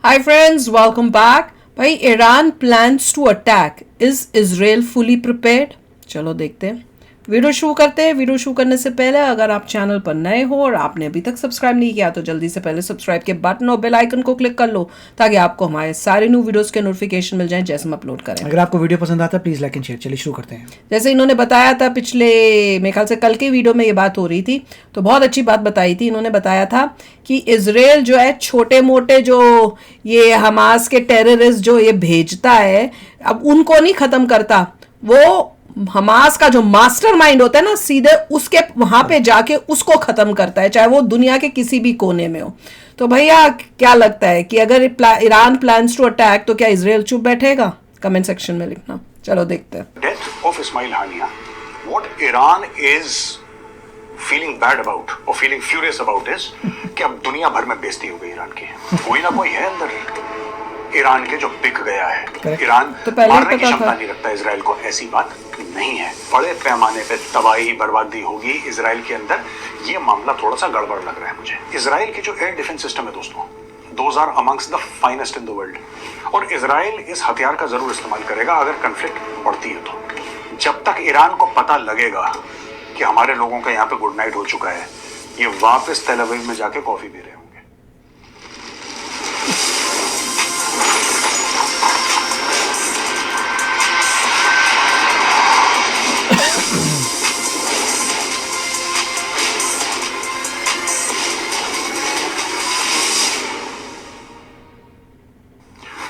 Hi friends, welcome back. भाई Iran plans to attack. Is Israel fully prepared? चलो देखते हैं। वीडियो शुरू करते हैं। वीडियो शुरू करने से पहले अगर आप चैनल पर नए हो और आपने अभी तक सब्सक्राइब नहीं किया तो जल्दी से पहले सब्सक्राइब के बटन और बेल आइकन को क्लिक कर लो ताकि आपको हमारे सारे न्यू वीडियोस के नोटिफिकेशन मिल जाएं जैसे हम अपलोड करें। अगर आपको वीडियो पसंद आता है प्लीज लाइक एंड शेयर। चलिए शुरू करते हैं। जैसे इन्होंने बताया था पिछले मेरे ख्याल से कल की वीडियो में ये बात हो रही थी तो बहुत अच्छी बात बताई थी। इन्होंने बताया था कि इजराइल जो है छोटे मोटे जो ये हमास के टेररिस्ट जो ये भेजता है अब उनको नहीं खत्म करता, वो हमास का जो मास्टरमाइंड होता है ना सीधे उसके वहां पे जाके उसको खत्म करता है, चाहे वो दुनिया के किसी भी कोने में हो। तो भैया क्या लगता है कि अगर ईरान प्लान्स टू अटैक तो क्या इजराइल चुप बैठेगा? कमेंट सेक्शन में लिखना। चलो देखते हैं। Death of Ismail Haniyeh, what Iran is feeling bad about और फीलिंग फ्यूरियस अबाउट इज कि अब दुनिया भर में बेइज्जती हो गई ईरान की। कोई ना कोई है अंदर ईरान के जो बिक गया है। ईरान तो पहले मारने की पता क्षमता था। नहीं रखता इजराइल को, ऐसी बात नहीं है। बड़े पैमाने पे तबाही बर्बादी होगी इजराइल के अंदर। ये मामला थोड़ा सा गड़बड़ लग रहा है मुझे। इजराइल की जो एयर डिफेंस सिस्टम है दोस्तों, those are amongst the finest in the world. और इजराइल इस हथियार का जरूर इस्तेमाल करेगा अगर कन्फ्लिक्ट बढ़ती है तो। जब तक ईरान को पता लगेगा कि हमारे लोगों का यहाँ पे गुड नाइट हो चुका है, ये वापस तेल अवीव में जाके कॉफी पी रहे होंगे।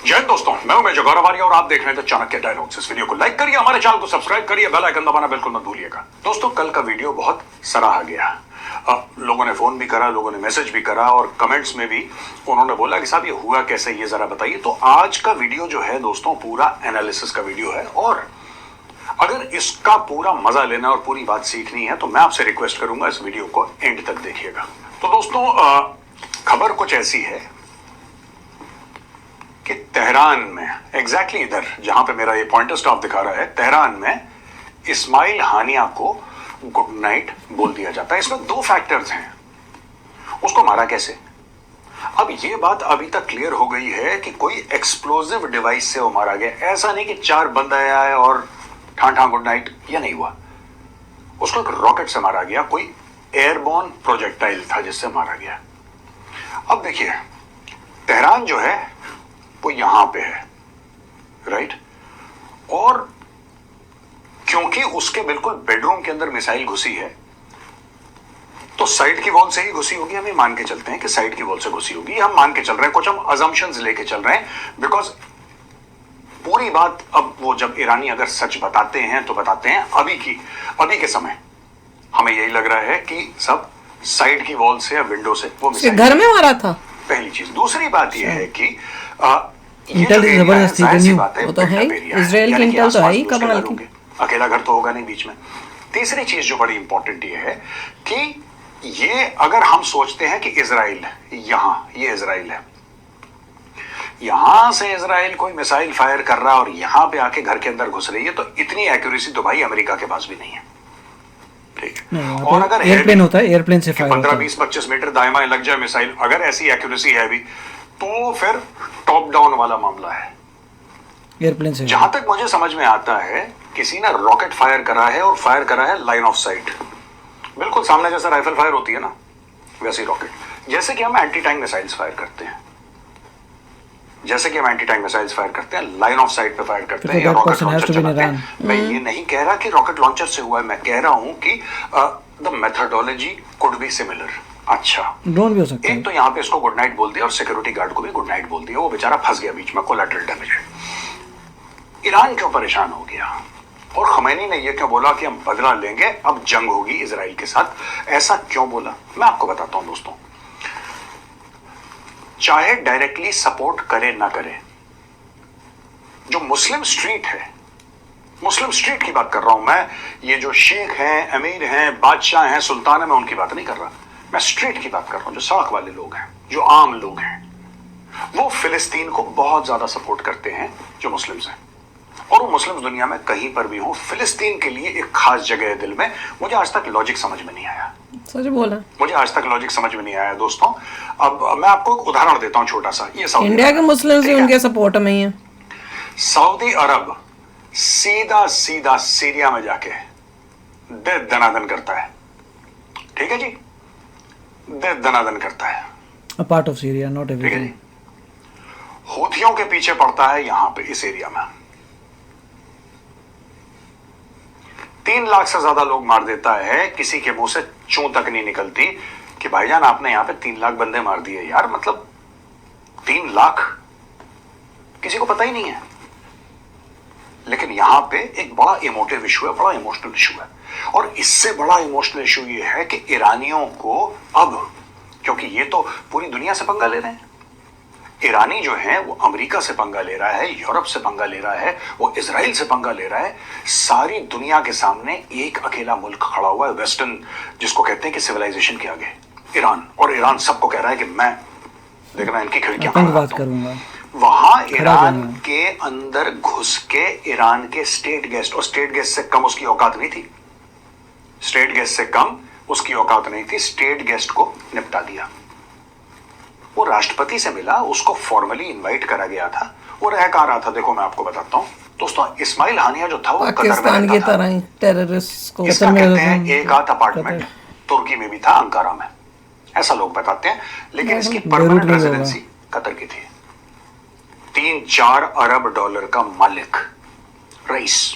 जय हिंद दोस्तों, मैं हूं मेजर गौरव आर्य और आप देख रहे हैं चाणक्य डायलॉग्स। इस वीडियो को लाइक करिए, हमारे चैनल को सब्सक्राइब करिए, बेल आइकन दबाना बिल्कुल मत भूलिएगा। दोस्तों कल का वीडियो बहुत सराहा गया। लोगों ने फोन भी करा, लोगों ने मैसेज भी करा और कमेंट्स में भी उन्होंने बोला कि साहब ये हुआ कैसे, ये जरा बताइए। तो आज का वीडियो जो है दोस्तों पूरा एनालिसिस का वीडियो है और अगर इसका पूरा मजा लेना और पूरी बात सीखनी है तो मैं आपसे रिक्वेस्ट करूंगा इस वीडियो को एंड तक देखिएगा। तो दोस्तों खबर कुछ ऐसी है कि तेहरान में एग्जैक्टली इधर जहां पे मेरा ये पॉइंटर स्टॉप दिखा रहा है, तेहरान में इस्माइल हानिया को गुड नाइट बोल दिया जाता है। इसमें दो फैक्टर्स हैं। उसको मारा कैसे? अब ये बात अभी तक क्लियर हो गई है कि कोई एक्सप्लोजिव डिवाइस से वो मारा गया। ऐसा नहीं कि चार बंदा आया और ठां ठां गुड नाइट, ये नहीं हुआ। उसको एक रॉकेट से मारा गया, कोई एयरबोर्न प्रोजेक्टाइल था जिससे मारा गया। अब देखिए तेहरान जो है वो यहां पे है, राइट? और क्योंकि उसके बिल्कुल बेडरूम के अंदर मिसाइल घुसी है तो साइड की वॉल से ही घुसी होगी। हम ये मान के चलते हैं कि साइड की वॉल से घुसी होगी, हम मान के चल रहे हैं, कुछ हम अजम्पशंस लेके चल रहे हैं। बिकॉज पूरी बात अब वो जब ईरानी अगर सच बताते हैं तो बताते हैं अभी के समय हमें यही लग रहा है कि सब साइड की वॉल से या विंडो से वो मिसाइल घर में मारा था। पहली चीज। दूसरी बात यह है कि इंटेल जबरदस्ती वो तो है ही, इजराइल की इंटेल तो है ही कमाल की। अकेला घर तो होगा नहीं बीच में। तीसरी चीज जो बड़ी इंपॉर्टेंट ये है कि ये अगर हम सोचते हैं कि इजराइल ये इजराइल है, यहां से इजराइल कोई मिसाइल फायर कर रहा है और यहां पे आके घर के अंदर घुस रही है, तो इतनी एक्यूरेसी तो भाई अमेरिका के पास भी नहीं है। ठीक है। और अगर एयरप्लेन होता है, एयरप्लेन से फायर 15, 20, 25 मीटर दाएं बाएं लग जाए मिसाइल, अगर ऐसी एक्यूरेसी है भी तो फिर टॉप डाउन वाला मामला है। एयरप्लेन से जहां तक मुझे समझ में आता है किसी ने रॉकेट फायर करा है और फायर करा है लाइन ऑफ साइट, बिल्कुल सामने जैसा राइफल फायर होती है ना वैसी रॉकेट। जैसे कि हम एंटी टैंक मिसाइल्स फायर करते हैं, लाइन ऑफ साइट पे फायर करते हैं या रॉकेट लॉन्चर चलाते हैं। मैं ये नहीं कह रहा कि रॉकेट लॉन्चर से हुआ है, मैं कह रहा हूं कि the methodology could be similar. अच्छा, ड्रोन भी हो सकता है। एक तो यहाँ पे इसको गुड नाइट बोल दिया और सिक्योरिटी गार्ड को भी गुड नाइट बोल दिया, वो बेचारा फंस गया बीच में, कोलैटरल डैमेज। ईरान क्यों परेशान हो गया और खमैनी ने ये क्यों बोला कि हम बदला लेंगे, अब जंग होगी इजराइल के साथ? ऐसा क्यों बोला मैं आपको बताता हूं दोस्तों। चाहे डायरेक्टली सपोर्ट करे ना करे, जो मुस्लिम स्ट्रीट है, मुस्लिम स्ट्रीट की बात कर रहा हूं मैं, ये जो शेख हैं, अमीर हैं, बादशाह हैं, सुल्तान है, मैं उनकी बात नहीं कर रहा। मैं स्ट्रीट की बात कर रहा हूं, जो सड़क वाले लोग हैं, जो आम लोग हैं, वो फिलिस्तीन को बहुत ज्यादा सपोर्ट करते हैं जो मुस्लिम्स हैं। और वो मुस्लिम दुनिया में कहीं पर भी हो, फिलिस्तीन के लिए एक खास जगह है दिल में। मुझे आज तक लॉजिक समझ में नहीं आया, सच बोला, मुझे आज तक लॉजिक समझ में नहीं आया दोस्तों। अब मैं आपको एक उदाहरण देता हूं छोटा सा। ये सऊदी इंडिया के अरब, मुस्लिम ठीक भी है? उनके सपोर्ट में ही है। सऊदी अरब सीधा सीधा सीरिया में जाके दनादन करता है, ठीक है जी, दनादन करता है, A part of Syria, not ठीक है everything. जी। हूथियों के पीछे पड़ता है यहां पे इस एरिया में, 3 लाख से ज्यादा लोग मार देता है। किसी के मुंह से चूं तक नहीं निकलती कि भाईजान आपने यहां पे 3 लाख बंदे मार दिए। यार मतलब 3 लाख किसी को पता ही नहीं है। लेकिन यहां पे एक बड़ा इमोटिव इशू है, बड़ा इमोशनल इशू है। और इससे बड़ा इमोशनल इशू ये है कि ईरानियों को अब, क्योंकि ये तो पूरी दुनिया से पंगा ले रहे हैं, ईरानी जो है वो अमेरिका से पंगा ले रहा है, यूरोप से पंगा ले रहा है, वो इजराइल से पंगा ले रहा है। सारी दुनिया के सामने एक अकेला मुल्क खड़ा हुआ है, वेस्टर्न जिसको कहते हैं कि सिविलाइजेशन के आगे, ईरान। और ईरान सबको कह रहा है कि मैं देखना इनकी खिड़कियां आतंकवाद करूंगा। वहां ईरान के अंदर घुस के ईरान के स्टेट गेस्ट, और स्टेट गेस्ट से कम उसकी औकात नहीं थी, स्टेट गेस्ट से कम उसकी औकात नहीं थी, स्टेट गेस्ट को निपटा दिया। वो राष्ट्रपति से मिला, उसको फॉर्मली इनवाइट करा गया था। वो रह कहा रहा था, देखो मैं आपको बताता हूं दोस्तों, इस्माइल हानिया जो था वो कतर में पाकिस्तान की रहता था। तरह ही टेररिस्ट को इसका कतर में कहते रहता हैं था। एक आध अपार्टमेंट तुर्की में भी था, अंकारा में, ऐसा लोग बताते हैं। लेकिन इसकी बेरूत परमानेंट में भी होगा। रेजिडेंसी कतर की थी। 3-4 अरब डॉलर का मालिक, रईस,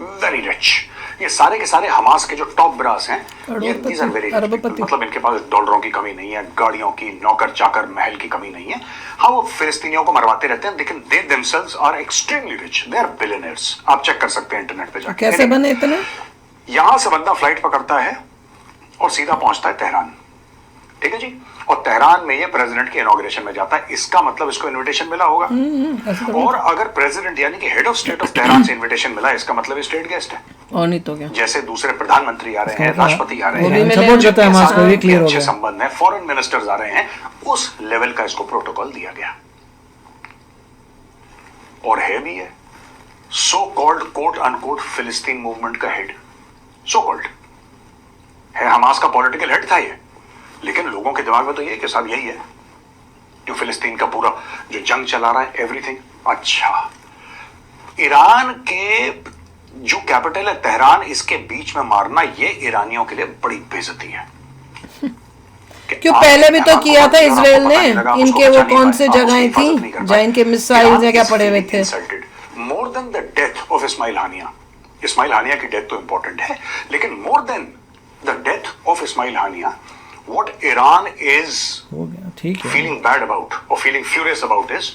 वेरी रिच। ये सारे के सारे हमास के जो टॉप ब्रास हैं, ये these are very rich अरबपति। people। मतलब इनके पास डॉलरों की कमी नहीं है, गाड़ियों की, नौकर चाकर महल की कमी नहीं है। हाँ, वो फिलिस्तीनियों को मरवाते रहते हैं, लेकिन they themselves are extremely rich, they are billionaires। आप चेक कर सकते हैं इंटरनेट पे जाके। कैसे बने इतने? यहां से बंदा फ्लाइट पकड़ता है और सीधा पहुंचता है तेहरान, ठीक है जी। और तेहरान में ये प्रेसिडेंट के इनॉग्रेशन में जाता है। इसका मतलब इसको इनविटेशन मिला होगा। ऐसे तो और अगर प्रेसिडेंट यानी कि head of state of Tehran से इनविटेशन मिला, इसका मतलब ये स्टेट गेस्ट है। और नहीं तो क्या। जैसे दूसरे प्रधानमंत्री आ रहे हैं, राष्ट्रपति आ रहे वो भी हैं, मिले। सपोर्ट करता है हमास को, ये क्लियर हो अच्छे गया। संबंध है, फॉरेन मिनिस्टर्स आ रहे हैं, उस लेवल का इसको प्रोटोकॉल दिया गया। और है भी है सो कॉल्ड कोट अनकोट फिलिस्तीन मूवमेंट का हेड, सो कॉल्ड है, हमास का पॉलिटिकल हेड था ये। लेकिन लोगों के दिमाग में तो ये कि साहब यही है जो फिलिस्तीन का पूरा जो जंग चला रहा है, एवरीथिंग। अच्छा, ईरान के जो कैपिटल है तेहरान, इसके बीच में मारना ये ईरानियों के लिए बड़ी बेइज्जती है। क्यों पहले भी तो किया था इसराइल ने। इनके वो कौन से जगहें थी जहाँ इनके मिसाइल या क्या पड़े हुए थे। More than the death of Ismail Haniyeh, Ismail Haniyeh की डेथ तो इंपॉर्टेंट है, लेकिन more than the death of Ismail Haniyeh, what Iran is हो गया, ठीक है। feeling bad about or feeling furious about is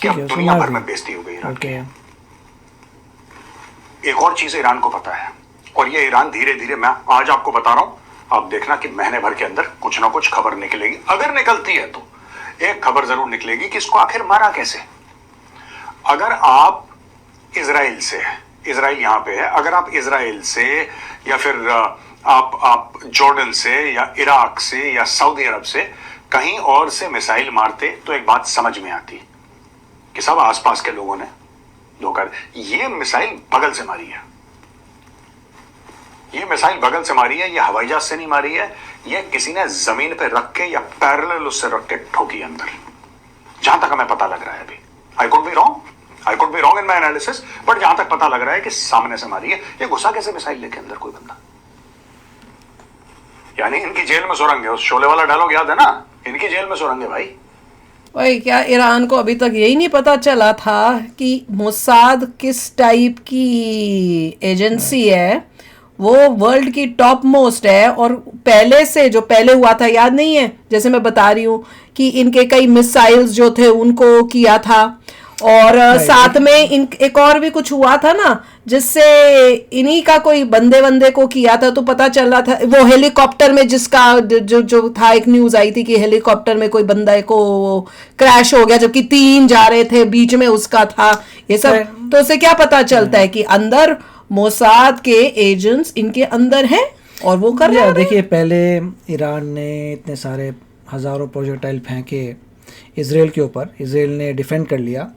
कि अब ठीक है, दुनिया समझ भर में गया। बेइज्जती हो गई ईरान ओके। की। एक और चीज ईरान को पता है, और ये ईरान धीरे धीरे, मैं आज आपको बता रहा हूं, आप देखना कि महीने भर के अंदर कुछ ना कुछ खबर निकलेगी। अगर निकलती है तो एक खबर जरूर निकलेगी कि इसको आखिर मारा कैसे। अगर आप इजराइल से, इजराइल यहां पे है, अगर आप इजराइल से या फिर आप जॉर्डन से या इराक से या सऊदी अरब से कहीं और से मिसाइल मारते तो एक बात समझ में आती कि सब आसपास के लोगों ने धोखा। ये मिसाइल बगल से मारी है, ये मिसाइल बगल से मारी है, ये हवाई जहाज से नहीं मारी है, ये किसी ने जमीन पे रख के या पैरेलल उससे रख के ठोकी अंदर, जहां तक हमें पता लग रहा है। अभी I could be wrong in my analysis, but जहां तक पता लग रहा है कि सामने से मारी है। ये घुसा कैसे मिसाइल लेके अंदर कोई बंदा? यानी इनकी जेल में सुरंग है, उस शोले वाला डायलॉग याद है ना, इनकी जेल में सुरंग है भाई। भाई क्या ईरान को अभी तक यही नहीं पता चला था कि मोसाद किस टाइप की एजेंसी है? वो वर्ल्ड की टॉप मोस्ट है। और पहले से जो पहले हुआ था याद नहीं है, जैसे मैं बता रही हूँ कि इनके कई मिसाइल्स जो थे उनको किया था, और साथ में इन एक और भी कुछ हुआ था ना, जिससे इन्हीं का कोई बंदे को किया था। तो पता चल रहा था वो हेलीकॉप्टर में, जिसका जो था, एक न्यूज आई थी कि हेलीकॉप्टर में कोई बंदा को क्रैश हो गया, जबकि 3 जा रहे थे, बीच में उसका था। ये सब तो उससे क्या पता चलता है कि अंदर मोसाद के एजेंट्स इनके अंदर हैं और वो कर रहे हैं। देखिए, पहले ईरान ने इतने सारे हज़ारों प्रोजेक्टाइल फेंके इसराइल के ऊपर, इसराइल ने डिफेंड कर लिया।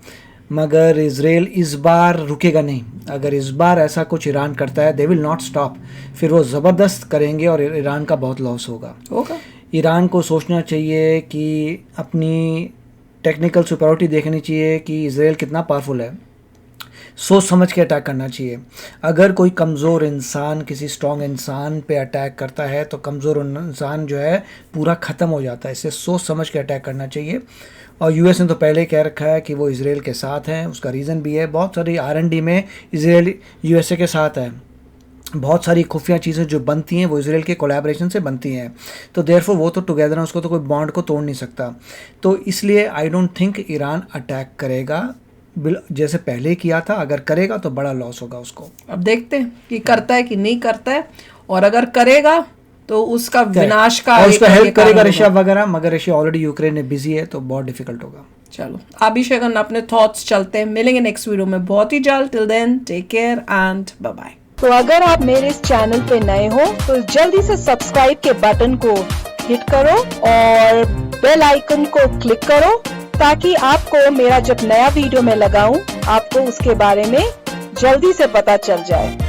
मगर इजराइल इस बार रुकेगा नहीं। अगर इस बार ऐसा कुछ ईरान करता है, दे विल नॉट स्टॉप। फिर वो ज़बरदस्त करेंगे और ईरान का बहुत लॉस होगा। ईरान को सोचना चाहिए कि अपनी टेक्निकल सुपरियॉरिटी देखनी चाहिए कि इजराइल कितना पावरफुल है, सोच समझ के अटैक करना चाहिए। अगर कोई कमज़ोर इंसान किसी स्ट्रॉन्ग इंसान पे अटैक करता है तो कमज़ोर इंसान जो है पूरा ख़त्म हो जाता है। इससे सोच समझ के अटैक करना चाहिए। और यूएस ने तो पहले कह रखा है कि वो इजराइल के साथ हैं। उसका रीज़न भी है, बहुत सारी R&D में इजराइल यूएसए के साथ है। बहुत सारी खुफिया चीज़ें जो बनती हैं वो इजराइल के कोलैबोरेशन से बनती हैं। तो देयरफॉर वो तो टुगेदर है, उसको तो कोई बॉन्ड को तोड़ नहीं सकता। तो इसलिए I don't think Iran attack करेगा जैसे पहले किया था। अगर करेगा तो बड़ा लॉस होगा उसको। अब देखते हैं कि करता है कि नहीं करता है, और अगर करेगा तो उसका विनाश का और उसको हेल्प करेगा रशिया वगैरह, मगर रशिया ऑलरेडी यूक्रेन में बिजी है तो बहुत डिफिकल्ट होगा। चलो अभिषेक अपने थॉट्स चलते हैं, मिलेंगे नेक्स्ट वीडियो में बहुत ही जल्द। Till then take care and bye bye. तो अगर आप मेरे इस चैनल पे नए हो तो जल्दी से सब्सक्राइब के बटन को हिट करो और बेल आइकन को क्लिक करो, ताकि आपको मेरा जब नया वीडियो मैं लगाऊं आपको उसके बारे में जल्दी से पता चल जाए।